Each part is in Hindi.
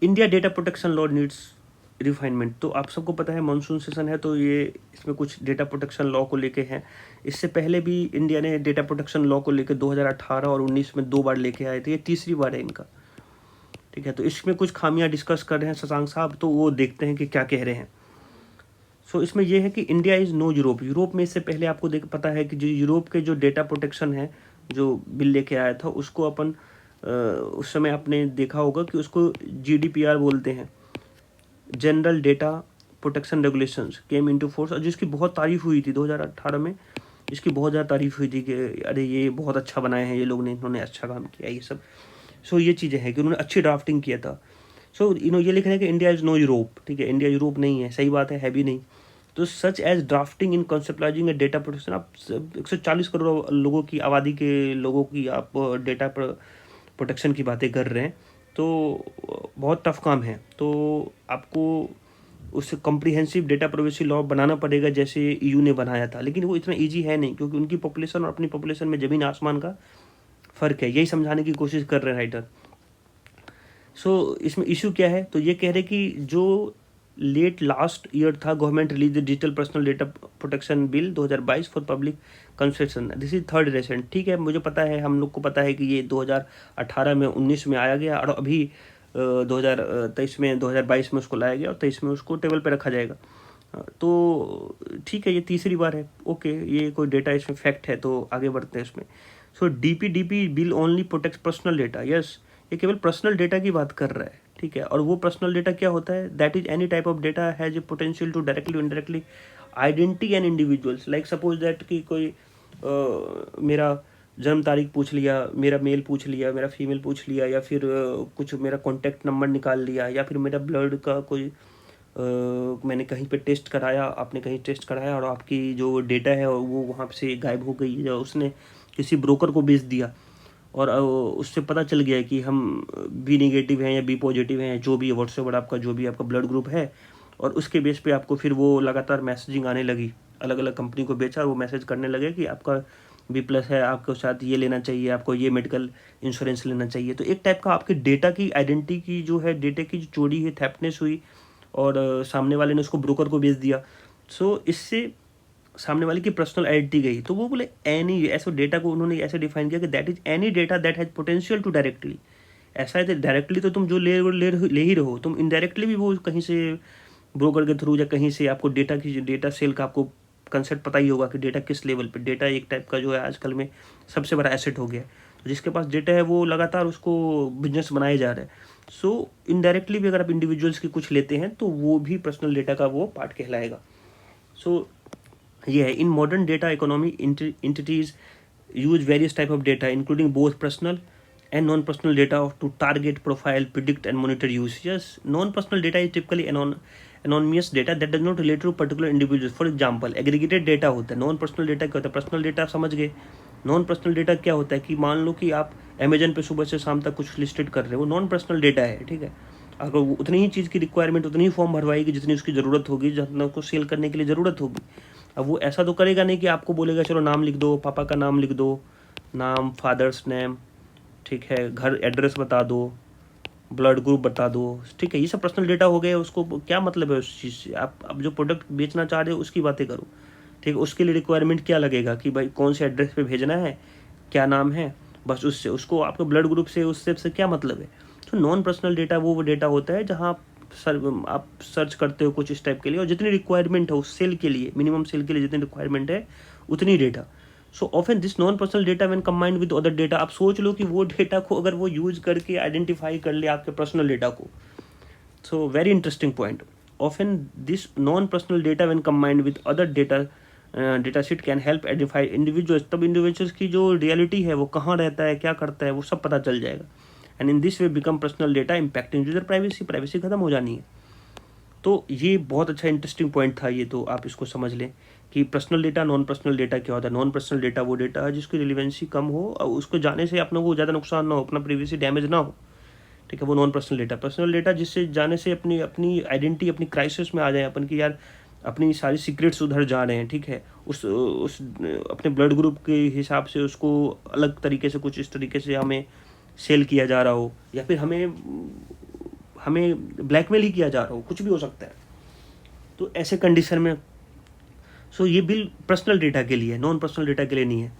India data protection law needs refinement. तो आप सबको पता है मानसून सेशन है, तो ये इसमें कुछ डेटा प्रोटेक्शन लॉ को लेके हैं। इससे पहले भी इंडिया ने डेटा प्रोटेक्शन लॉ को लेके 2018 और 19 में 2 बार लेके आए थे, ये तीसरी बार है इनका। ठीक है, तो इसमें कुछ खामियां डिस्कस कर रहे हैं शशांक साहब, तो वो देखते हैं कि क्या कह रहे हैं। सो इसमें यह है कि India is know Europe. Europe में इससे पहले आपको पता है कि जो यूरोप के जो डेटा प्रोटेक्शन है, जो बिल लेके आया था, उसको अपन उस समय आपने देखा होगा कि उसको GDPR बोलते हैं, general data protection regulations came into force, और जिसकी बहुत तारीफ हुई थी 2018 में। इसकी बहुत ज़्यादा तारीफ हुई थी कि अरे ये बहुत अच्छा बनाए हैं ये लोग ने, इन्होंने अच्छा काम किया ये सब। सो ये चीज़ें हैं कि उन्होंने अच्छी ड्राफ्टिंग किया था। सो ये लिख रहे हैं कि इंडिया इज़ नो यूरोप। ठीक है, इंडिया यूरोप नहीं है, सही बात है भी नहीं। तो सच एज ड्राफ्टिंग इन कंसेप्टलाइजिंग ए डेटा प्रोटेक्शन, आप 140 करोड़ लोगों की आबादी के लोगों की आप डेटा प्रोटेक्शन की बातें कर रहे हैं, तो बहुत टफ काम है। तो आपको उस कॉम्प्रिहेंसिव डेटा प्राइवेसी लॉ बनाना पड़ेगा जैसे EU ने बनाया था, लेकिन वो इतना ईजी है नहीं, क्योंकि उनकी पॉपुलेशन और अपनी पॉपुलेशन में ज़मीन आसमान का फ़र्क है। यही समझाने की कोशिश कर रहे हैं राइटर। सो इसमें इशू क्या है, तो ये कह रहे कि जो लेट लास्ट ईयर था, government release the digital personal data protection bill 2022 for public concession. This is third रेसेंट। ठीक है, मुझे पता है, हम लोग को पता है कि ये 2018 में 19 में आया गया, और अभी 2023 में 2022 में उसको लाया गया, और 23 में उसको टेबल पे रखा जाएगा। तो ठीक है, ये तीसरी बार है। ओके, ये कोई डेटा इसमें फैक्ट है, तो आगे बढ़ते हैं इसमें। सो DPDP bill only protect personal data. Yes, ये केवल पर्सनल डेटा की बात कर रहा है। ठीक है, और वो पर्सनल डेटा क्या होता है? That is any type of data has a potential to directly indirectly identity and individuals. Like suppose that कि कोई मेरा जन्म तारीख पूछ लिया, मेरा मेल पूछ लिया, मेरा फीमेल पूछ लिया, या फिर कुछ मेरा कॉन्टैक्ट नंबर निकाल लिया, या फिर मेरा ब्लड का कोई मैंने कहीं पे टेस्ट कराया, आपने कहीं टेस्ट कराया, और आपकी जो डेटा है वो वहाँ से गायब हो गई, या उसने किसी ब्रोकर को बेच दिया, और उससे पता चल गया कि हम B नेगेटिव हैं या B पॉजिटिव हैं, जो भी व्हाट्सएवर आपका जो भी आपका ब्लड ग्रुप है, और उसके बेस पे आपको फिर वो लगातार मैसेजिंग आने लगी, अलग अलग कंपनी को बेचा, और वो मैसेज करने लगे कि आपका B+ है, आपको साथ ये लेना चाहिए, आपको ये मेडिकल इंश्योरेंस लेना चाहिए। तो एक टाइप का आपके डेटा की आइडेंटिटी की जो है, डेटा की जो चोरी है, थेफ्टनेस हुई, और सामने वाले ने उसको ब्रोकर को बेच दिया। सो इससे सामने वाले की पर्सनल आइडेंटिटी गई। तो वो बोले एनी, ऐसे डेटा को उन्होंने ऐसे डिफाइन किया कि that is any data that has potential to directly. ऐसा है, तो डायरेक्टली तो तुम जो ले ही रहो, तुम इनडायरेक्टली भी वो कहीं से ब्रोकर के थ्रू या कहीं से आपको डेटा सेल का आपको कंसेप्ट पता ही होगा कि डेटा किस लेवल पे। डेटा एक टाइप का जो है आजकल में सबसे बड़ा एसेट हो गया है, तो जिसके पास डेटा है वो लगातार उसको बिजनेस बनाया जा रहा है। सो इनडायरेक्टली भी अगर आप इंडिविजुअल्स की कुछ लेते हैं, तो वो भी पर्सनल डेटा का वो पार्ट कहलाएगा। सो ये है, in modern data economy entities use various type of data including both personal and non-personal data to target, profile, predict and monitor use. Yes, non-personal data is typically anonymous data that does not relate to particular individuals. For example, aggregated data होता है। non-personal data क्या होता है? पर्सनल डेटा आप समझ गए। नॉन पर्सनल डेटा क्या होता है कि मान लो कि आप अमेजन पे सुबह से शाम तक कुछ लिस्टेड कर रहे हो, वो नॉन पर्सनल डेटा है। ठीक है, अगर वो उतनी ही चीज़ की रिक्वायरमेंट, उतनी ही फॉर्म भरवाएगी जितनी उसकी ज़रूरत होगी, जितना उसको सेल करने के लिए ज़रूरत होगी। अब वो ऐसा तो करेगा नहीं कि आपको बोलेगा चलो नाम लिख दो, पापा का नाम लिख दो, नाम, फादर्स नेम, ठीक है, घर एड्रेस बता दो, ब्लड ग्रुप बता दो। ठीक है, ये सब पर्सनल डेटा हो गए, उसको क्या मतलब है उस चीज़ से? आप अब जो प्रोडक्ट बेचना चाह रहे हो उसकी बातें करो। ठीक है, उसके लिए रिक्वायरमेंट क्या लगेगा कि भाई कौन से एड्रेस पे भेजना है, क्या नाम है, बस उससे उसको आपके ब्लड ग्रुप से उससे क्या मतलब है। तो नॉन पर्सनल डेटा वो डेटा होता है जहाँ आप सर्च करते हो कुछ इस टाइप के लिए, और जितनी रिक्वायरमेंट है उस सेल के लिए, मिनिमम सेल के लिए जितनी रिक्वायरमेंट है उतनी data. So often this non personal data when combined with other data, आप सोच लो कि वो डेटा को अगर वो यूज करके आइडेंटिफाई कर ले आपके पर्सनल डेटा को। So very interesting point. Often this non personal data when combined with other data set can help identify individuals. तब इंडिविजुअल्स की जो रियलिटी है, वो कहाँ रहता है, क्या करता है, वो सब पता चल जाएगा। And in this way become personal data impacting user privacy. Privacy खत्म हो जानी है। तो ये बहुत अच्छा इंटरेस्टिंग पॉइंट था ये, तो आप इसको समझ लें कि personal data, non personal data क्या होता है। नॉन पर्सनल डेटा वो डेटा है जिसकी रिलेवेंसी कम हो, और उसको जाने से अपने को ज़्यादा नुकसान ना हो, अपना प्राइवेसी डैमेज ना हो। ठीक है, वो non personal data. Personal data जिससे जाने से अपनी अपनी आइडेंटिटी अपनी क्राइसिस में आ जाए अपन की, यार अपनी सारी सीक्रेट्स उधर जा रहे हैं। ठीक है, उस अपने ब्लड ग्रुप के हिसाब से उसको अलग तरीके से कुछ इस तरीके से हमें सेल किया जा रहा हो, या फिर हमें ब्लैकमेल ही किया जा रहा हो, कुछ भी हो सकता है। तो ऐसे कंडीशन में ये बिल पर्सनल डेटा के लिए है, नॉन पर्सनल डेटा के लिए नहीं है।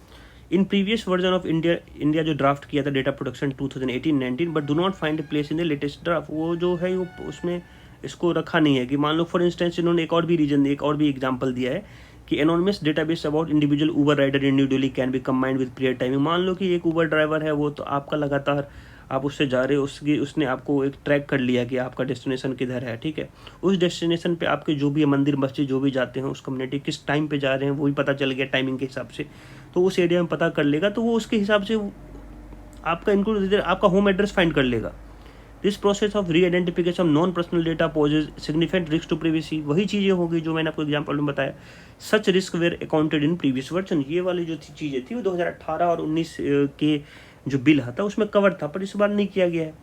इन प्रीवियस वर्जन ऑफ इंडिया जो ड्राफ्ट किया था data protection 2018-19, but do not find a place in the latest draft, वो जो है वो उसमें इसको रखा नहीं है। कि मान लो फॉर इंस्टेंस इन्होंने एक और भी एग्जाम्पल दिया है कि anonymous database about individual Uber rider in New Delhi can be combined with period timing. मान लो कि एक ऊबर ड्राइवर है, वो तो आपका लगातार आप उससे जा रहे हो, उसने आपको एक ट्रैक कर लिया कि आपका डेस्टिनेशन किधर है, ठीक है। उस डेस्टिनेशन पे आपके जो भी मंदिर मस्जिद जो भी जाते हैं, उस कम्युनिटी किस टाइम पे जा रहे हैं वो भी पता चल गया टाइमिंग के हिसाब से, तो उस एरिया में पता कर लेगा, तो वो उसके हिसाब से आपका इंक्लूड आपका होम एड्रेस फाइंड कर लेगा। This process of re identification of non personal data poses significant risk to privacy. वही चीज़ें होगी जो मैंने आपको एग्जाम्पल में बताया। Such risk were accounted in previous version. ये वाली जो चीज़ें थी वो 2018 और 19 के जो बिल था उसमें कवर था, पर इस बार नहीं किया गया है।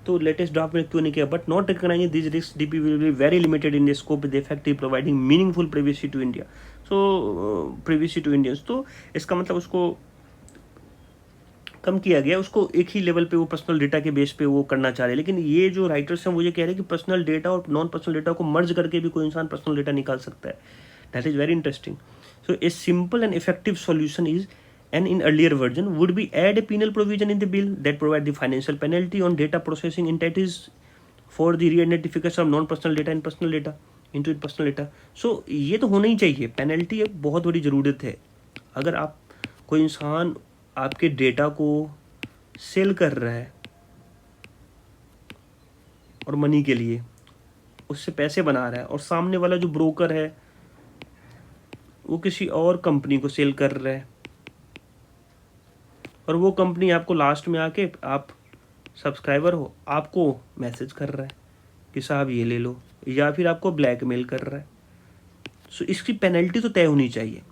तो लेटेस्ट ड्राफ्ट में क्यों नहीं किया? But not recognising this risk, DP will be very limited in the scope with effective providing meaningful privacy to India. So privacy to Indians, तो इसका मतलब उसको कम किया गया, उसको एक ही लेवल पे वो पर्सनल डेटा के बेस पे वो करना चाह रहे हैं। लेकिन ये जो राइटर्स हैं वो ये कह रहे हैं कि पर्सनल डेटा और नॉन पर्सनल डेटा को मर्ज करके भी कोई इंसान पर्सनल डेटा निकाल सकता है। That is very interesting. So a simple and effective solution is, and in earlier version would be add a penal provision in the bill that provide the financial penalty on data processing entities for the re-identification of non-personal data and personal data into personal data. So ये तो होना ही चाहिए, पेनल्टी एक बहुत बड़ी ज़रूरत है। अगर आप कोई इंसान आपके डेटा को सेल कर रहा है और मनी के लिए उससे पैसे बना रहा है, और सामने वाला जो ब्रोकर है वो किसी और कंपनी को सेल कर रहा है, और वो कंपनी आपको लास्ट में आके, आप सब्सक्राइबर हो, आपको मैसेज कर रहा है कि साहब ये ले लो, या फिर आपको ब्लैकमेल कर रहा है। सो इसकी पेनल्टी तो तय होनी चाहिए।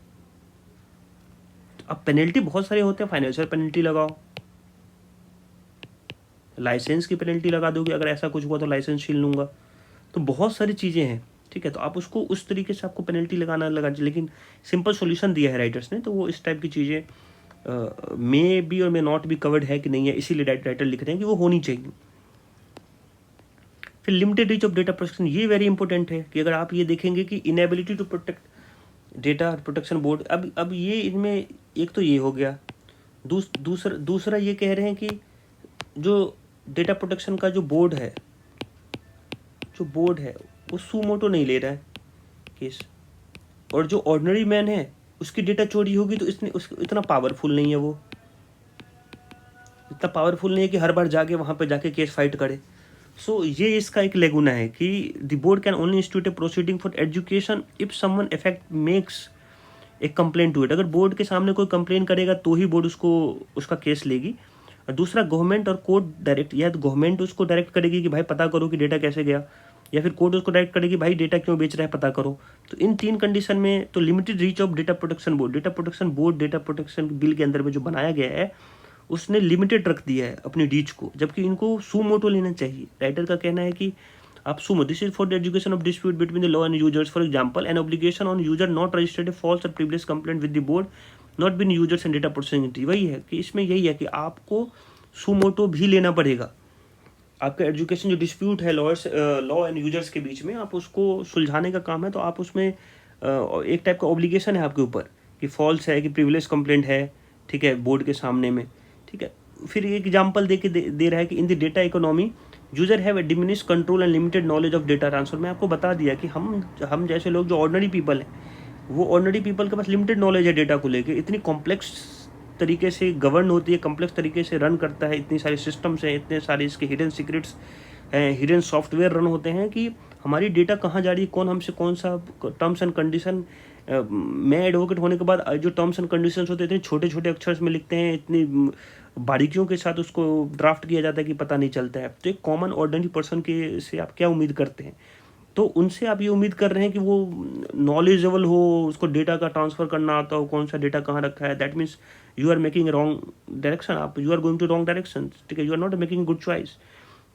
अब पेनल्टी बहुत सारे होते हैं, फाइनेंशियल पेनल्टी लगाओ, लाइसेंस की पेनल्टी लगा दोगे, अगर ऐसा कुछ हुआ तो लाइसेंस छीन लूँगा, तो बहुत सारी चीज़ें हैं, ठीक है। तो आप उसको उस तरीके से आपको पेनल्टी लगा, लेकिन सिंपल सॉल्यूशन दिया है राइटर्स ने, तो वो इस टाइप की चीज़ें मे बी और मे नॉट बी कवर्ड है कि नहीं है, इसीलिए राइटर लिख रहे हैं कि वो होनी चाहिए। फिर limited reach of data protection, ये वेरी इंपॉर्टेंट है कि अगर आप ये देखेंगे कि inability to protect data protection board, अब ये इनमें एक तो ये हो गया, दूसरा ये कह रहे हैं कि जो डेटा प्रोटेक्शन का जो बोर्ड है वो सुमोटो नहीं ले रहा है केस, और जो ऑर्डिनरी मैन है उसकी डेटा चोरी होगी तो इतना पावरफुल नहीं है, वो इतना पावरफुल नहीं है कि हर बार जाके वहाँ पे जाके केस फाइट करे। सो ये इसका एक लेगुना है कि the board can only institute a proceeding for education if someone effect makes a complaint to it. अगर बोर्ड के सामने कोई कंप्लेन करेगा तो ही बोर्ड उसका केस लेगी। और दूसरा, गवर्नमेंट और कोर्ट डायरेक्ट, या तो गवर्नमेंट उसको डायरेक्ट करेगी कि भाई पता करो कि डेटा कैसे गया, या फिर कोर्ट उसको डायरेक्ट करेगी भाई डेटा क्यों बेच रहा है पता करो। तो इन तीन कंडीशन में तो limited reach of data protection board, data protection bill के अंदर में जो बनाया गया है उसने लिमिटेड रख दिया है अपनी रीच को, जबकि इनको सुमोटो लेना चाहिए। राइटर का कहना है कि आप सुमो, this is for the education of dispute between the law and users, for example an obligation on user not registered a false or previous complaint with the board not been users and data processing. वही है कि इसमें यही है कि आपको सुमोटो भी लेना पड़ेगा। आपका एजुकेशन जो डिस्प्यूट है लॉ एंड यूजर्स के बीच में, आप उसको सुलझाने का काम है, तो आप उसमें एक टाइप का ऑब्लिगेशन है आपके ऊपर कि फॉल्स है, कि प्रिविलेज कंप्लेंट है, ठीक है, बोर्ड के सामने में, ठीक है। फिर एक एग्जांपल दे रहा है कि in the data economy user have a diminish control and limited knowledge of data transfer. मैं आपको बता दिया कि हम जैसे लोग जो ऑर्डिनरी पीपल हैं, वो ऑर्डिनरी पीपल के पास लिमिटेड नॉलेज है डेटा को लेकर। इतनी कॉम्प्लेक्स तरीके से गवर्न होती है, कॉम्प्लेक्स तरीके से रन करता है, इतनी सारी सिस्टम्स हैं, इतने सारे इसके हिडन सीक्रेट्स हैं, हिडन सॉफ्टवेयर रन होते हैं कि हमारी डेटा कहाँ जा रही है, कौन हमसे कौन सा टर्म्स एंड कंडीशन। मैं एडवोकेट होने के बाद जो टर्म्स एंड कंडीशंस होते हैं इतने छोटे छोटे अक्षर में लिखते हैं, इतनी बारीकियों के साथ उसको ड्राफ्ट किया जाता है कि पता नहीं चलता है। तो एक कॉमन ऑर्डिनरी पर्सन के से आप क्या उम्मीद करते हैं? तो उनसे आप ये उम्मीद कर रहे हैं कि वो नॉलेजेबल हो, उसको डेटा का ट्रांसफ़र करना आता हो, कौन सा डेटा कहाँ रखा है। That means you are making wrong direction, you are going to wrong direction, ठीक है, you are not making good choice.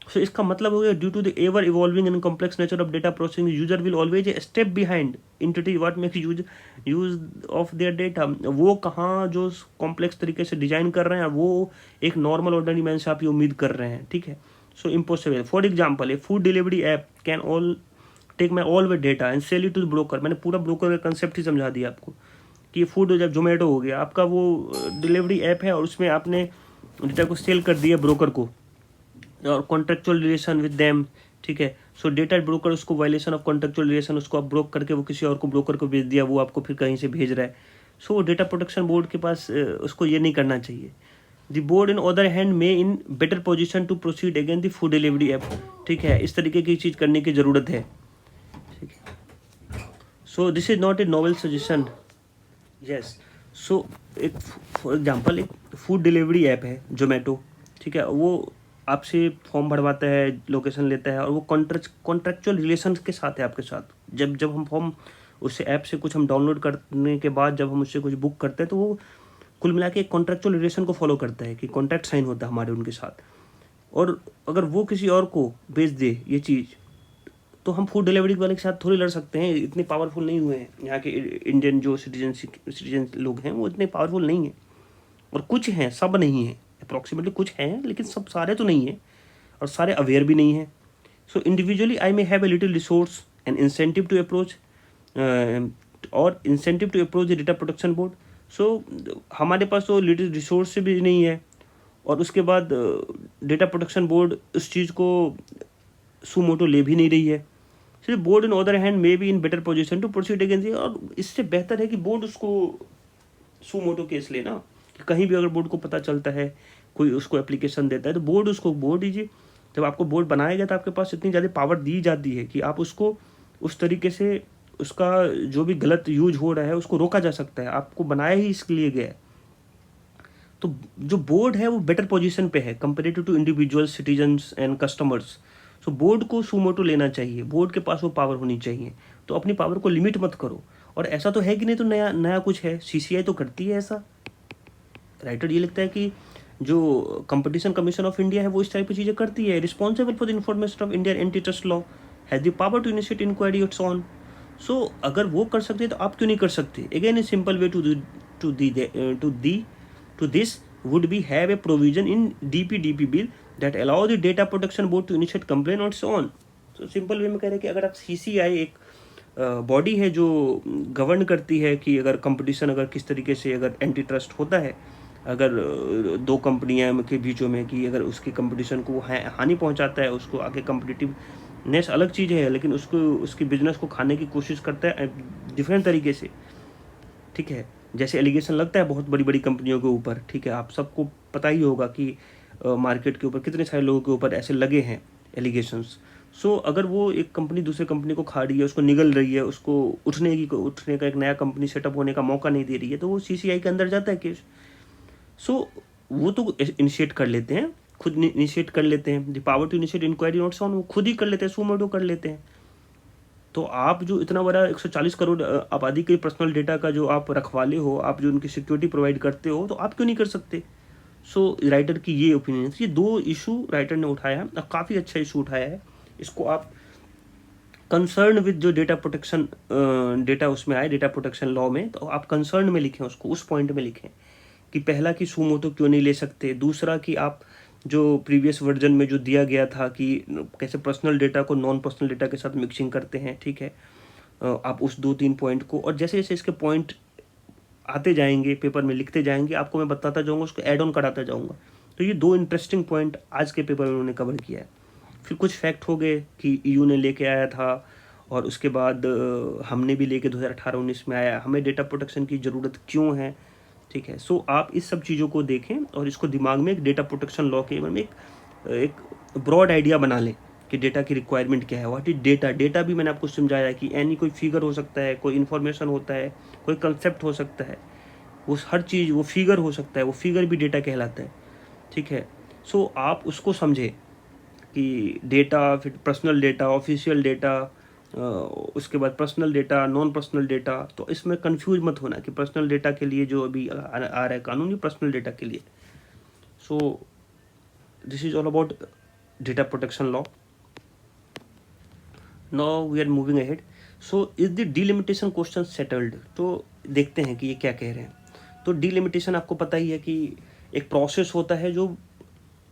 So इसका मतलब हो गया, due to the ever evolving and complex nature of data processing, user will always a step behind entity what makes use of their data. वो कहाँ जो कॉम्प्लेक्स तरीके से डिजाइन कर रहे हैं, वो एक नॉर्मल ऑर्डिनरी मैन से आप ये उम्मीद कर रहे हैं, ठीक है। So impossible. For example, a food delivery app can all take my all the data and sell it to the broker. मैंने पूरा ब्रोकर का कंसेप्ट ही समझा दिया आपको कि ये फूड जब जोमेटो हो गया आपका वो डिलीवरी ऐप है और उसमें आपने डेटा को सेल कर दिया ब्रोकर को और कॉन्ट्रेक्चुअल रिलेशन विद देम, ठीक है। सो डेटा ब्रोकर उसको वायलेशन ऑफ कॉन्ट्रेक्चुअल रिलेशन उसको आप ब्रोक करके वो किसी और को ब्रोकर को भेज दिया, वो आपको फिर कहीं से भेज रहा है। सो डेटा प्रोटेक्शन बोर्ड के पास उसको ये नहीं करना चाहिए। The board in other hand may in better position to proceed again the food delivery app, ठीक है। इस तरीके की चीज़ करने की ज़रूरत है, ठीक है। So this is not a novel suggestion, yes. So एक फॉर एग्जांपल एक फूड डिलीवरी ऐप है जोमेटो, ठीक है। वो आपसे फॉर्म भरवाता है, लोकेशन लेता है और वो कॉन्ट्रेक्चुअल रिलेशन के साथ है आपके साथ। जब हम फॉर्म उस ऐप से कुछ हम डाउनलोड करने के बाद जब हम उससे कुछ बुक करते हैं तो वो कुल मिला के एक कॉन्ट्रेक्चुअल रिलेशन को फॉलो करता है कि कॉन्ट्रैक्ट साइन होता है हमारे उनके साथ। और अगर वो किसी और को बेच दे ये चीज़ तो हम फूड डिलीवरी वाले के साथ थोड़ी लड़ सकते हैं। इतने पावरफुल नहीं हुए हैं यहाँ के इंडियन जो सिटीजन लोग हैं, वो इतने पावरफुल नहीं हैं। और कुछ हैं, सब नहीं हैं, अप्रॉक्सीमेटली कुछ हैं, लेकिन सब सारे तो नहीं हैं और सारे अवेयर भी नहीं हैं। So individually I may have a little resource and incentive to approach the data protection board. So हमारे पास तो लिटिल रिसोर्स भी नहीं है और उसके बाद डेटा प्रोटेक्शन बोर्ड उस चीज़ को सुमोटो ले भी नहीं रही है। सिर्फ board in other hand may be in better position to proceed against, और इससे बेहतर है कि बोर्ड उसको सुमोटो केस लेना। कि कहीं भी अगर बोर्ड को पता चलता है कोई उसको एप्लीकेशन देता है तो बोर्ड दीजिए। जब आपको बोर्ड बनाया गया तो आपके पास इतनी ज़्यादा पावर दी जाती है कि आप उसको उस तरीके से उसका जो भी गलत यूज हो रहा है उसको रोका जा सकता है। आपको बनाया ही इसके लिए गया है। तो जो बोर्ड है वो बेटर पोजीशन पे है comparative to individual citizens and customers. So board को सुमोटो लेना चाहिए, बोर्ड के पास वो पावर होनी चाहिए। तो अपनी पावर को लिमिट मत करो। और ऐसा तो है कि नहीं तो नया कुछ है, सीसीआई तो करती है ऐसा। राइटर ये लिखता है कि जो कंपटीशन कमीशन ऑफ इंडिया है वो इस टाइप की चीज़ें करती है। Responsible for the information of Indian anti trust law has the power to initiate inquiry it's on. So अगर वो कर सकते हैं तो आप क्यों नहीं कर सकते। Again a simple way to this would be have a provision in DPDP bill that allow the data protection board to initiate complaint on its own। So simple way में कह रहे हैं कि अगर आप CCI एक बॉडी है जो गवर्न करती है कि अगर कंपटीशन अगर किस तरीके से अगर एंटी ट्रस्ट होता है, अगर दो कंपनियां के बीचों में कि अगर उसकी कंपटीशन को हानि पहुंचाता है, उसको आगे कम्पिटिटिवनेस अलग चीज़ है, लेकिन उसको उसकी बिजनेस को खाने की कोशिश करता है डिफरेंट तरीके से, ठीक है। जैसे एलिगेशन लगता है बहुत बड़ी बड़ी कंपनियों के ऊपर, ठीक है। आप सबको पता ही होगा कि मार्केट के ऊपर कितने सारे लोगों के ऊपर ऐसे लगे हैं एलिगेशंस। सो अगर वो एक कंपनी दूसरे कंपनी को खा रही है, उसको निगल रही है, उसको उठने का एक नया कंपनी सेटअप होने का मौका नहीं दे रही है, तो वो CCI के अंदर जाता है केस। सो वो तो इनिशिएट कर लेते हैं, खुद इनिशिएट कर लेते हैं। The power to initiate inquiry notes on वो खुद ही कर लेते हैं, सुमोटो कर लेते हैं। तो आप जो इतना बड़ा 140 करोड़ आबादी के पर्सनल डेटा का जो आप रखवाले हो, आप जो उनकी सिक्योरिटी प्रोवाइड करते हो, तो आप क्यों नहीं कर सकते। सो राइटर की ये ओपिनियन, ये दो इशू राइटर ने उठाया है और काफ़ी अच्छा इशू उठाया है। इसको आप कंसर्न विद जो डेटा प्रोटेक्शन डेटा उसमें आए डेटा प्रोटेक्शन लॉ में, तो आप कंसर्न में लिखें, उसको उस पॉइंट में लिखें कि पहला कि सुमोटो क्यों नहीं ले सकते, दूसरा कि आप जो प्रीवियस वर्जन में जो दिया गया था कि कैसे पर्सनल डेटा को नॉन पर्सनल डेटा के साथ मिक्सिंग करते हैं, ठीक है। आप उस 2-3 पॉइंट को, और जैसे जैसे इसके पॉइंट आते जाएंगे पेपर में लिखते जाएंगे, आपको मैं बताता जाऊंगा, उसको ऐड ऑन कराता जाऊंगा। तो ये 2 इंटरेस्टिंग पॉइंट आज के पेपर में उन्होंने कवर किया है। फिर कुछ फैक्ट हो गए कि EU ने लेके आया था और उसके बाद हमने भी लेके 2018-19 में आया, हमें डेटा प्रोटेक्शन की ज़रूरत क्यों है, ठीक है। सो आप इस सब चीज़ों को देखें और इसको दिमाग में एक डेटा प्रोटेक्शन लॉ के बारे में एक ब्रॉड आइडिया बना लें कि डेटा की रिक्वायरमेंट क्या है। What is data. डेटा भी मैंने आपको समझाया कि एनी कोई फिगर हो सकता है, कोई इन्फॉर्मेशन होता है, कोई कंसेप्ट हो सकता है, वो हर चीज़ वो फिगर हो सकता है, वो फिगर भी डेटा कहलाता है, ठीक है। सो आप उसको समझें कि डेटा, फिर पर्सनल डेटा, ऑफिशियल डेटा, उसके बाद personal data, non personal data. तो इसमें कंफ्यूज मत होना कि पर्सनल डेटा के लिए जो अभी आ रहा है कानून, ये पर्सनल डेटा के लिए। So this is all about data protection law. Now we are moving ahead. So is the delimitation question settled. तो देखते हैं कि ये क्या कह रहे हैं। तो डिलिमिटेशन आपको पता ही है कि एक प्रोसेस होता है जो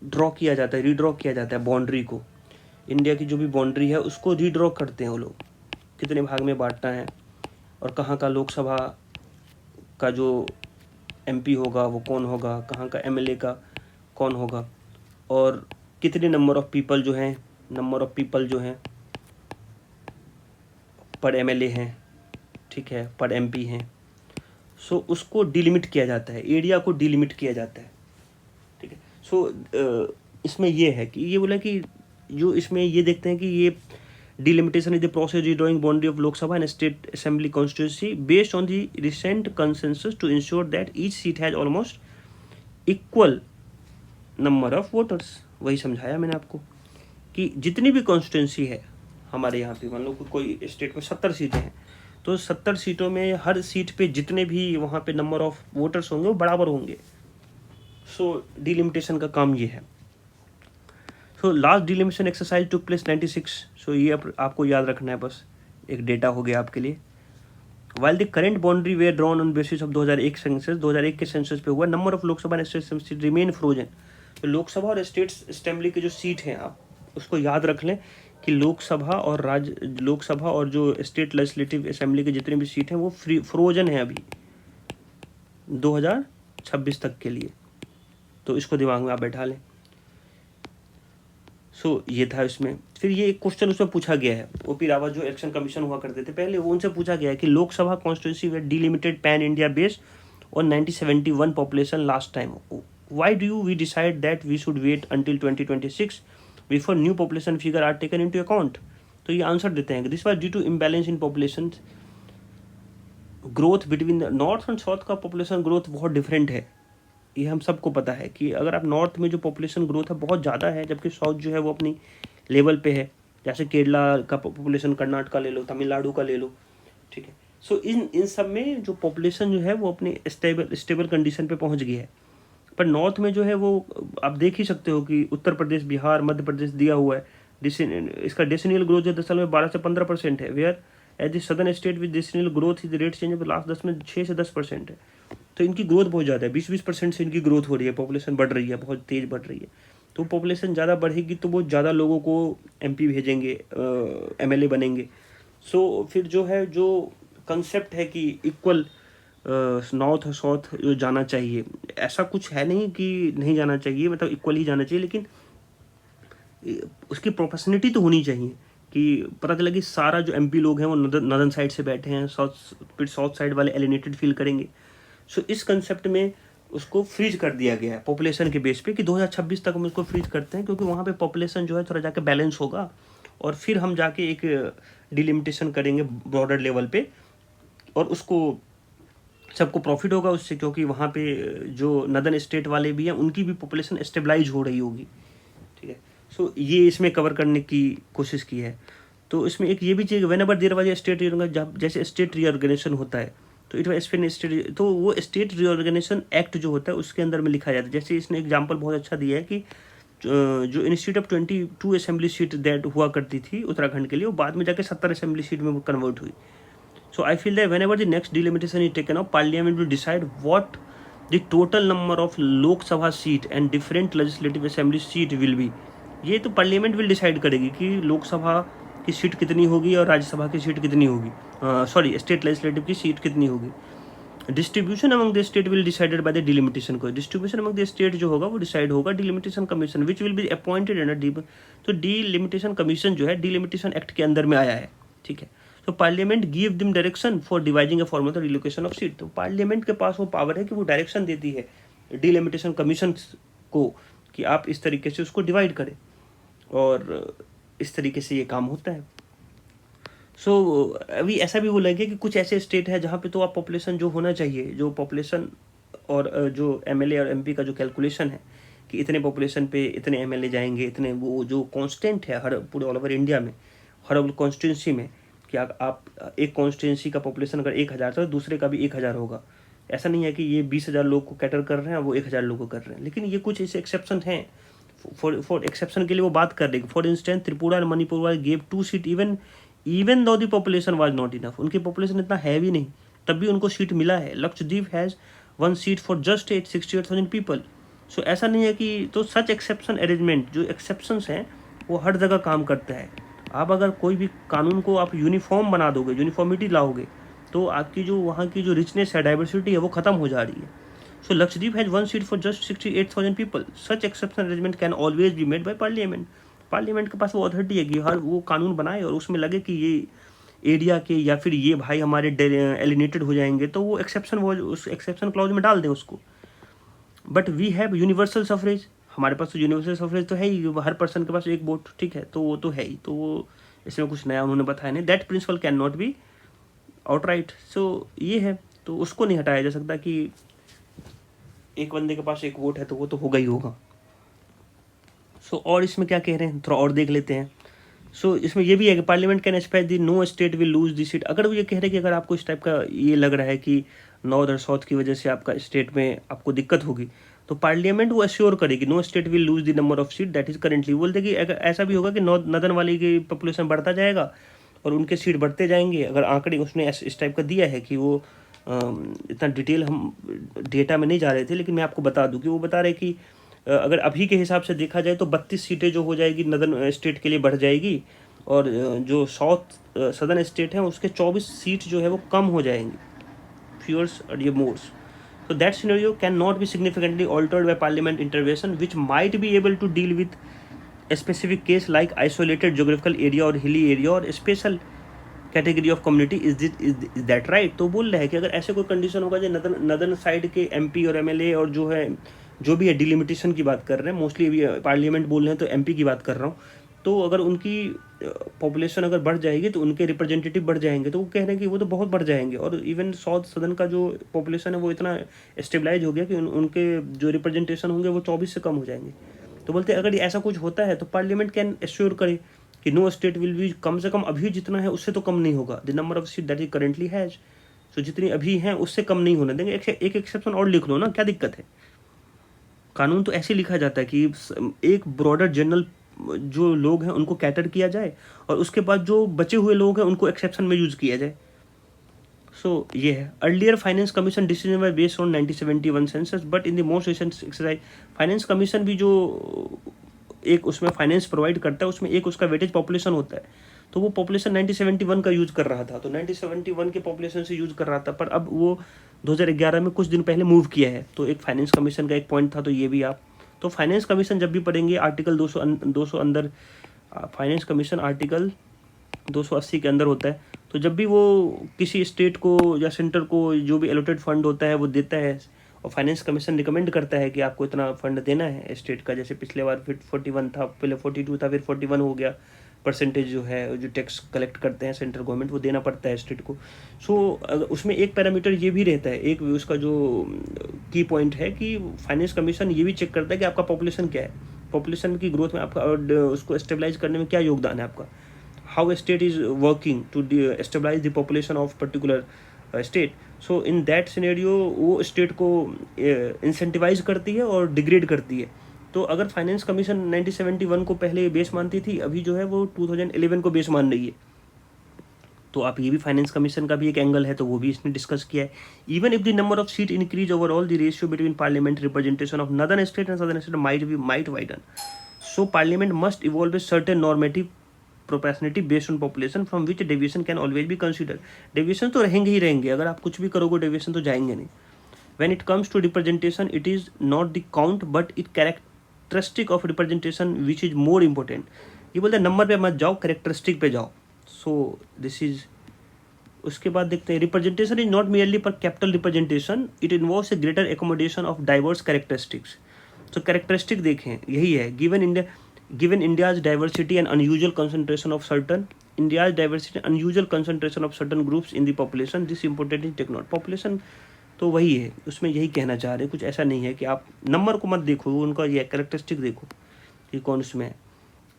ड्रॉ किया जाता है, रीड्रॉ किया जाता है बाउंड्री को। इंडिया की जो भी बाउंड्री है उसको रीड्रॉ करते हैं वो लोग, कितने भाग में बांटना है और कहाँ का लोकसभा का जो एमपी होगा वो कौन होगा, कहाँ का एमएलए का कौन होगा, और कितने नंबर ऑफ पीपल जो हैं पर एमएलए हैं, ठीक है, पर एमपी हैं। सो उसको डिलिमिट किया जाता है, एरिया को डिलिमिट किया जाता है, ठीक है। सो इसमें ये है कि ये बोला कि जो इसमें ये देखते हैं कि ये delimitation is the process drawing boundary of Lok Sabha and state assembly constituency based on the recent consensus to ensure that each seat has almost equal number of voters. वही समझाया मैंने आपको कि जितनी भी कॉन्स्टिट्यूंसी है हमारे यहाँ पे, मान लो कोई स्टेट में 70 सीटें हैं, तो 70 सीटों में हर सीट पे जितने भी वहाँ पे नंबर ऑफ वोटर्स होंगे वो बराबर होंगे। सो डिलिमिटेशन का काम ये है। So last delimitation exercise took place 96। सो ये आपको याद रखना है, बस एक डेटा हो गया आपके लिए। While the current boundary were drawn on basis of 2001 census, 2001 के सेंसस पे हुआ, number of Lok Sabha and state seat remain frozen. तो लोकसभा और स्टेट असेंबली की जो सीट हैं, आप उसको याद रख लें कि लोकसभा और जो स्टेट लेजिस्लेटिव असेंबली की जितनी भी सीट हैं वो फ्रोजन है अभी 2026 तक के लिए। तो इसको दिमाग में आप बैठा लें। सो ये था इसमें। फिर ये एक क्वेश्चन उसमें पूछा गया है, ओपी रावत जो इलेक्शन कमीशन हुआ करते थे पहले, वो उनसे पूछा गया है कि Lok Sabha constituency way delimited pan India based on 1971 population last time. Why do we decide that we should wait until 2026 before new population figure are taken into account? तो ये आंसर देते हैं, this was due to imbalance in population growth between north and south का पॉपुलेशन ग्रोथ बहुत डिफरेंट है। ये हम सबको पता है कि अगर आप नॉर्थ में जो पॉपुलेशन ग्रोथ है बहुत ज़्यादा है, जबकि साउथ जो है वो अपनी लेवल पे है। जैसे केरला का पॉपुलेशन, कर्नाटक का ले लो, तमिलनाडु का ले लो, ठीक है। सो इन सब में जो पॉपुलेशन जो है वो अपने स्टेबल कंडीशन पे पहुंच गई है। पर नॉर्थ में जो है वो आप देख ही सकते हो कि उत्तर प्रदेश, बिहार, मध्य प्रदेश दिया हुआ है, इसका डेसिनियल ग्रोथ जो 10 साल में 12 से 15% है, whereas the southern state with decennial growth is rate change last 10 में 6 से 10% है। तो इनकी ग्रोथ बहुत ज़्यादा है, 20% से इनकी ग्रोथ हो रही है, पॉपुलेशन बढ़ रही है, बहुत तेज़ बढ़ रही है। तो पॉपुलेशन ज़्यादा बढ़ेगी तो वो ज़्यादा लोगों को एमपी भेजेंगे, एमएलए बनेंगे। सो फिर जो है जो कंसेप्ट है कि इक्वल नॉर्थ और साउथ जो जाना चाहिए, ऐसा कुछ है नहीं कि नहीं जाना चाहिए, मतलब इक्वल ही जाना चाहिए, लेकिन उसकी प्रोपोर्शनिटी तो होनी चाहिए कि पता चला कि सारा जो एमपी लोग हैं वो नॉर्दर्न साइड से बैठे हैं, साउथ साइड वाले एलिनेटेड फील करेंगे। सो इस कंसेप्ट में उसको फ्रीज कर दिया गया है पॉपुलेशन के बेस पे कि 2026 तक हम उसको फ्रीज करते हैं, क्योंकि वहाँ पे पॉपुलेशन जो है थोड़ा जाके बैलेंस होगा और फिर हम जाके एक डिलिमिटेशन करेंगे ब्रॉडर लेवल पे और उसको सबको प्रॉफिट होगा उससे, क्योंकि वहाँ पे जो नदर्न स्टेट वाले भी हैं उनकी भी पॉपुलेशन स्टेबलाइज हो रही होगी, ठीक है। सो ये इसमें कवर करने की कोशिश की है। तो इसमें एक ये भी चीज़, whenever there was a state, जब जैसे स्टेट रीऑर्गेनाइजेशन होता है तो इट वाज स्टेट, तो वो स्टेट रीऑर्गेनाइजेशन एक्ट जो होता है उसके अंदर में लिखा जाता है। जैसे इसने एग्जाम्पल बहुत अच्छा दिया है कि जो institute of 22 assembly seat that हुआ करती थी उत्तराखंड के लिए, वो बाद में जाके 70 असेंबली सीट में कन्वर्ट हुई। So I feel that whenever the next delimitation is taken up, Parliament will decide what the total number of Lok Sabha seat and different legislative assembly seat will be. ये तो पार्लियामेंट विल डिसाइड करेगी कि लोकसभा की सीट कितनी होगी और राज्यसभा की सीट कितनी होगी, सॉरी स्टेट लेजिस्लेटिव की सीट कितनी होगी। Distribution among the state will decided by the delimitation को, डिस्ट्रीब्यूशन अमंग द स्टेट जो होगा वो डिसाइड होगा delimitation commission which will be appointed under. तो डिलिमिटेशन कमीशन जो है डिलिमिटेशन एक्ट के अंदर में आया है, ठीक है। तो parliament give them direction for dividing a formula relocation of seat. तो पार्लियामेंट के पास वो पावर है कि वो डायरेक्शन देती है डिलिमिटेशन कमीशन को कि आप इस तरीके से उसको डिवाइड करें, और इस तरीके से ये काम होता है। सो अभी ऐसा भी बोला गया कि कुछ ऐसे स्टेट है जहाँ पे तो आप पॉपुलेशन जो होना चाहिए, जो पॉपुलेशन और जो एमएलए और एमपी का जो कैलकुलेशन है कि इतने पॉपुलेशन पे इतने एमएलए जाएंगे, इतने, वो जो कांस्टेंट है हर पूरे ऑल ओवर इंडिया में, हर कॉन्स्टिट्यूंसी में, कि आप एक कॉन्स्टिट्यूंसी का पॉपुलेशन अगर 1000 था तो दूसरे का भी 1000 होगा। ऐसा नहीं है कि ये 20,000 लोग को कैटर कर रहे हैं, वो 1000 लोग को कर रहे हैं, लेकिन ये कुछ ऐसे एक्सेप्शन हैं। फॉर एक्सेप्शन के लिए वो बात कर रही है। For instance Tripura and Manipur was gave 2 seat even though the population was not enough. उनकी पॉपुलेशन इतना है भी नहीं, तब भी उनको सीट मिला है। Lakshadweep has 1 seat for just 68,000 people, so ऐसा नहीं है कि, तो सच एक्सेप्शन अरेंजमेंट, जो एक्सेप्शंस हैं वो हर जगह काम करता है। आप अगर कोई भी कानून को आप यूनिफॉर्म बना दोगे, यूनिफॉर्मिटी लाओगे, तो आपकी जो वहाँ की जो रिचनेस है, डाइवर्सिटी है, वो खत्म हो जा रही है। So Lakshadweep has one seat for just 68,000 people. Such exception arrangement can always be made by parliament. Parliament के पास वो अथॉरिटी है कि हर वो कानून बनाए और उसमें लगे कि ये एरिया के या फिर ये भाई हमारे एलिनेटेड हो जाएंगे, तो वो एक्सेप्शन, वो उस एक्सेप्शन क्लॉज में डाल दें उसको। But we have universal suffrage, हमारे पास तो यूनिवर्सल सफरेज तो है ही, हर पर्सन के पास एक वोट, ठीक है, तो वो तो है ही, तो वो इसमें कुछ नया उन्होंने बताया नहीं। That principle can not be outright. So ये है, तो उसको नहीं हटाया जा सकता कि एक बंदे के पास एक वोट है तो वो तो होगा ही होगा। सो और इसमें क्या कह रहे हैं, थोड़ा और देख लेते हैं। सो इसमें ये भी है कि parliament can expect the no state will lose the seat. अगर वो ये कह रहे हैं कि अगर आपको इस टाइप का ये लग रहा है कि नॉर्थ और साउथ की वजह से आपका स्टेट में आपको दिक्कत होगी, तो पार्लियामेंट वो एश्योर करेगी no state will lose the number of seat that is currently. बोलते कि अगर ऐसा भी होगा कि नॉर्दर्न वाले की पॉपुलेशन बढ़ता जाएगा और उनके सीट बढ़ते जाएंगे। अगर आंकड़े उसने इस टाइप का दिया है कि वो इतना डिटेल हम डेटा में नहीं जा रहे थे, लेकिन मैं आपको बता दूं कि वो बता रहे कि अगर अभी के हिसाब से देखा जाए तो 32 सीटें जो हो जाएगी नदर्न स्टेट के लिए बढ़ जाएगी, और जो साउथ सदर्न स्टेट है उसके 24 सीट जो है वो कम हो जाएंगी, फ्यूअर्स और ये Morse. So that scenario cannot be significantly altered by parliament intervention, which might be able to deal with a specific case like isolated geographical area or hilly area or a special category of community. Is that right? तो बोल रहे हैं कि अगर ऐसे कोई कंडीशन होगा जो नदर्न साइड के एमपी और एमएलए और जो है जो भी है डिलिमिटेशन की बात कर रहे हैं, मोस्टली अभी पार्लियामेंट बोल रहे हैं तो एमपी की बात कर रहा हूँ, तो अगर उनकी पॉपुलेशन अगर बढ़ जाएगी तो उनके रिप्रेजेंटेटिव बढ़ जाएंगे, तो वो कह रहे हैं कि वो तो बहुत बढ़ जाएंगे। और इवन साउथ सदर्न का जो पॉपुलेशन है वो इतना स्टेबलाइज हो गया कि उनके जो रिप्रेजेंटेशन होंगे वो 24 से कम हो जाएंगे। तो बोलते हैं अगर ऐसा कुछ होता है तो पार्लियामेंट कैन एश्योर करे कि नो स्टेट विल बी, कम से कम अभी जितना है उससे तो कम नहीं होगा, the number of seat that is currently has. So जितनी अभी हैं उससे कम नहीं होने देंगे। एक एक्सेप्शन और लिख लो ना, क्या दिक्कत है। कानून तो ऐसे लिखा जाता है कि एक ब्रॉडर जनरल जो लोग हैं उनको कैटर किया जाए और उसके बाद जो बचे हुए लोग हैं उनको एक्सेप्शन में यूज किया जाए। सो ये है। Earlier finance commission decision were based on 1971 census, but in the most recent exercise finance commission भी जो एक उसमें फाइनेंस प्रोवाइड करता है उसमें एक उसका वेटेज पॉपुलेशन होता है, तो वो पॉपुलेशन 1971 का यूज कर रहा था, तो 1971 के पॉपुलेशन से यूज कर रहा था, पर अब वो 2011 में कुछ दिन पहले मूव किया है। तो एक फाइनेंस कमीशन का एक पॉइंट था, तो ये भी आप, तो फाइनेंस कमीशन जब भी पढ़ेंगे आर्टिकल 200 अंदर, फाइनेंस कमीशन आर्टिकल 280 के अंदर होता है। तो जब भी वो किसी स्टेट को या सेंटर को जो भी एलोटेड फंड होता है वो देता है, और फाइनेंस कमीशन रिकमेंड करता है कि आपको इतना फंड देना है स्टेट का, जैसे पिछले बार फिर 41 था, पहले 42 था, फिर 41 हो गया परसेंटेज जो है, जो टैक्स कलेक्ट करते हैं सेंट्रल गवर्नमेंट वो देना पड़ता है स्टेट को। सो उसमें एक पैरामीटर ये भी रहता है, एक उसका जो की पॉइंट है कि फाइनेंस कमीशन ये भी चेक करता है कि आपका पॉपुलेशन क्या है, पॉपुलेशन की ग्रोथ में आपका और उसको स्टेबलाइज करने में क्या योगदान है आपका, how state is working to stabilize the population of particular state. So in that scenario वो स्टेट को इंसेंटिवाइज करती है और डिग्रेड करती है। तो अगर फाइनेंस कमीशन 1971 को पहले बेस मानती थी, अभी जो है वो 2011 को बेस मान रही है। तो आप ये भी फाइनेंस कमीशन का भी एक एंगल है, तो वो भी इसने डिस्कस किया है। Even if the number of seat increase overall the ratio between parliament representation of northern state and southern state might widen. So parliament must evolve certain normative proportionality based on population from which deviation can always be consider. Deviation तो रहेंगे ही रहेंगे, अगर आप कुछ भी करोगे डेविएशन तो जाएंगे नहीं। When it comes to representation, it is not the count but it characteristic of representation which is more important. ये बोलते हैं नंबर पे मत जाओ, कैरेक्टरिस्टिक पे जाओ। सो दिस इज, उसके बाद देखते हैं रिप्रेजेंटेशन इज नॉट मियरली पर capital representation, it involves A greater accommodation of diverse characteristics. तो कैरेक्टरिस्टिक देखें यही है, given India's diversity and unusual concentration of certain groups in the population, this important is take note population। तो वही है, उसमें यही कहना चाह रहे हैं, कुछ ऐसा नहीं है कि आप नंबर को मत देखो, उनका ये कैरेक्टरिस्टिक देखो कि कौन उसमें है।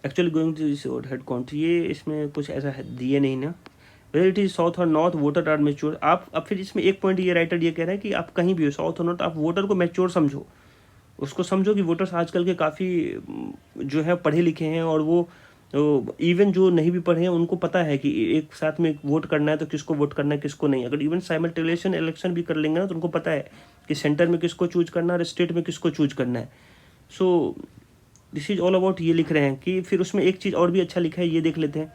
Actually going to this head count, ये इसमें कुछ ऐसा दिए नहीं ना, वेदर इट इज साउथ और नॉर्थ वोटर आर मेच्योर। आप अब फिर इसमें एक पॉइंट ये राइटर ये कह रहा है कि आप कहीं भी हो साउथ और नॉर्थ, आप वोटर को मेच्योर समझो, उसको समझो कि वोटर्स आजकल के काफ़ी जो है पढ़े लिखे हैं और वो तो इवन जो नहीं भी पढ़े हैं उनको पता है कि एक साथ में वोट करना है तो किसको वोट करना है किसको नहीं। अगर इवन साइमल्टेनियस इलेक्शन भी कर लेंगे ना तो उनको पता है कि सेंटर में किसको चूज करना है और स्टेट में किसको चूज करना है। So this is all about, ये लिख रहे हैं कि फिर उसमें एक चीज़ और भी अच्छा लिखा है, ये देख लेते हैं।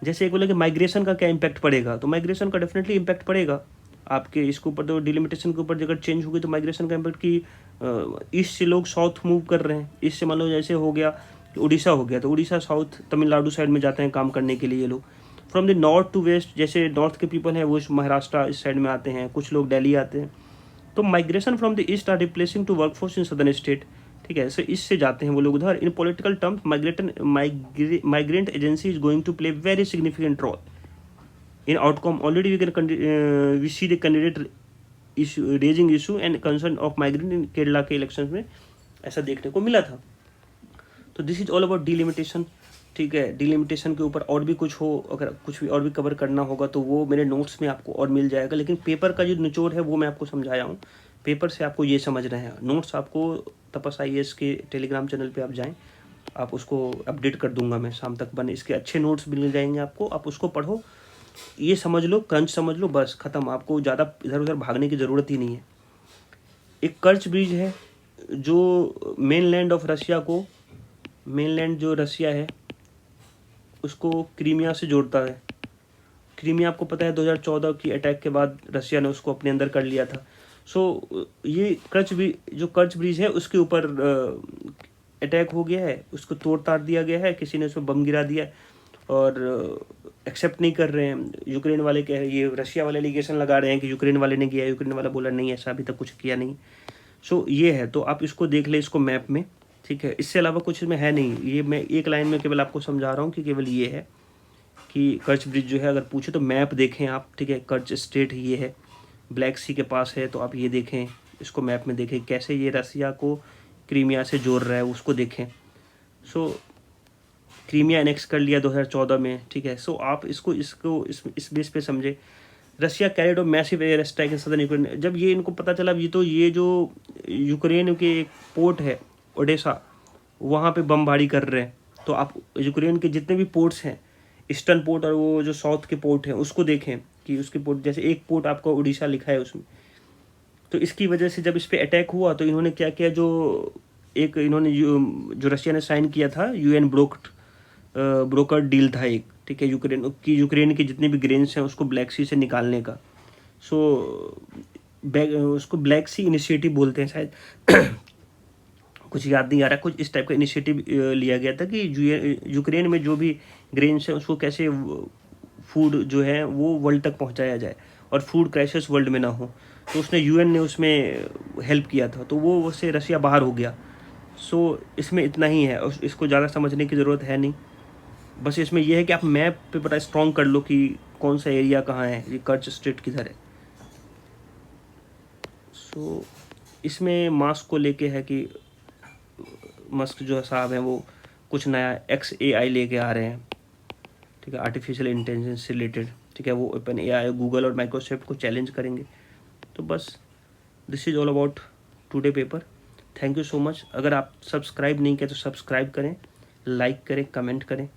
जैसे एक बोले कि माइग्रेशन का क्या इम्पैक्ट पड़ेगा, तो माइग्रेशन का डेफिनेटली इम्पैक्ट पड़ेगा आपके इसके ऊपर। तो डिलिमिटेशन के ऊपर अगर चेंज होगी तो माइग्रेशन का इम्पैक्ट कि ईस्ट से लोग साउथ मूव कर रहे हैं। ईस्ट से मान लो जैसे हो गया उड़ीसा हो गया, तो उड़ीसा साउथ तमिलनाडु साइड में जाते हैं काम करने के लिए ये लोग। From the north to west, जैसे नॉर्थ के पीपल हैं वो महाराष्ट्र इस साइड में आते हैं, कुछ लोग दिल्ली आते हैं। तो migration from the east are replacing to workforce in southern state, ठीक है। सो ईस्ट से जाते हैं वो लोग उधर। In political terms migrant agency is going to play very significant role in outcome. Already we see the candidate issue raising issue and concern of migrant in Kerala के इलेक्शन में ऐसा देखने को मिला था। तो this is all about delimitation, ठीक है। डिलिमिटेशन के ऊपर और भी कुछ हो, अगर कुछ भी और भी कवर करना होगा तो वो मेरे नोट्स में आपको और मिल जाएगा। लेकिन पेपर का जो निचोड़ है वो मैं आपको समझाया हूँ। पेपर से आपको ये समझ रहे हैं। नोट्स आपको तपस IAS के टेलीग्राम चैनल पे आप जाएं, आप उसको अपडेट कर दूंगा मैं शाम तक। बने इसके अच्छे नोट्स मिल जाएंगे आपको, आप उसको पढ़ो, ये समझ लो, क्रंच समझ लो, बस खत्म। आपको ज़्यादा इधर उधर भागने की ज़रूरत ही नहीं है। एक कर्च ब्रिज है जो मेनलैंड ऑफ रशिया को, मेनलैंड जो रशिया है उसको क्रीमिया से जोड़ता है। क्रीमिया आपको पता है 2014 की अटैक के बाद रशिया ने उसको अपने अंदर कर लिया था। सो ये कर्च ब्रिज है उसके ऊपर अटैक हो गया है, उसको तोड़ ताड़ दिया गया है, किसी ने उसमें बम गिरा दिया और एक्सेप्ट नहीं कर रहे हैं। यूक्रेन वाले कह रहे, ये रशिया वाले एलिगेशन लगा रहे हैं कि यूक्रेन वाले ने किया। यूक्रेन वाला बोला नहीं, ऐसा अभी तक कुछ किया नहीं। सो ये है, तो आप इसको देख ले इसको मैप में, ठीक है। इससे अलावा कुछ इसमें है नहीं। ये मैं एक लाइन में केवल आपको समझा रहा हूँ कि केवल ये है कि कर्च ब्रिज जो है, अगर पूछे तो मैप देखें आप, ठीक है। कर्च स्टेट ये है, ब्लैक सी के पास है, तो आप ये देखें, इसको मैप में देखें कैसे ये रसिया को क्रीमिया से जोड़ रहा है, उसको देखें। सो क्रीमिया एनेक्स कर लिया 2014 में, ठीक है। सो आप इसको इस बेस पे समझे। Russia carried of massive air strike in southern Ukraine. जब ये इनको पता चला ये जो यूक्रेन के एक पोर्ट है ओडेसा, वहाँ पे बमबारी कर रहे हैं। तो आप यूक्रेन के जितने भी पोर्ट्स हैं, ईस्टर्न पोर्ट और वो जो साउथ के पोर्ट हैं, उसको देखें कि उसके पोर्ट, जैसे एक पोर्ट आपको उड़ीसा लिखा है उसमें। तो इसकी वजह से जब इस पर अटैक हुआ तो इन्होंने क्या किया, इन्होंने जो रशिया ने साइन किया था UN ब्रोकर डील था एक, ठीक है। यूक्रेन के जितने भी ग्रेन्स हैं उसको ब्लैक सी से निकालने का। सो उसको ब्लैक सी इनिशिएटिव बोलते हैं शायद कुछ याद नहीं आ रहा, कुछ इस टाइप का इनिशिएटिव लिया गया था कि यूक्रेन में जो भी ग्रेन्स हैं उसको कैसे फूड जो है वो वर्ल्ड तक पहुंचाया जाए और फूड क्राइसिस वर्ल्ड में ना हो। तो उसने UN ने उसमें हेल्प किया था, तो वो उससे रशिया बाहर हो गया। सो इसमें इतना ही है, इसको ज़्यादा समझने की ज़रूरत है नहीं। बस इसमें यह है कि आप मैप पे बड़ा स्ट्रॉन्ग कर लो कि कौन सा एरिया कहाँ है, ये कर्च स्टेट किधर है। सो इसमें मास्क को लेके है कि मस्क जो साहब हैं वो कुछ नया XAI लेके आ रहे हैं, ठीक है, आर्टिफिशियल इंटेलिजेंस से रिलेटेड, ठीक है। वो ओपन AI गूगल और माइक्रोसॉफ्ट को चैलेंज करेंगे। तो बस this is all about today paper. Thank you so much. अगर आप सब्सक्राइब नहीं किया तो सब्सक्राइब करें, लाइक करें, कमेंट करें,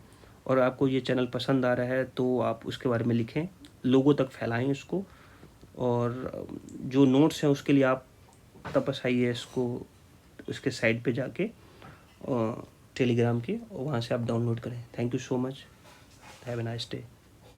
और आपको ये चैनल पसंद आ रहा है तो आप उसके बारे में लिखें, लोगों तक फैलाएं इसको। और जो नोट्स हैं उसके लिए आप तपस IAS को उसके साइट पे जाके टेलीग्राम के, और वहाँ से आप डाउनलोड करें। Thank you so much, have a nice day.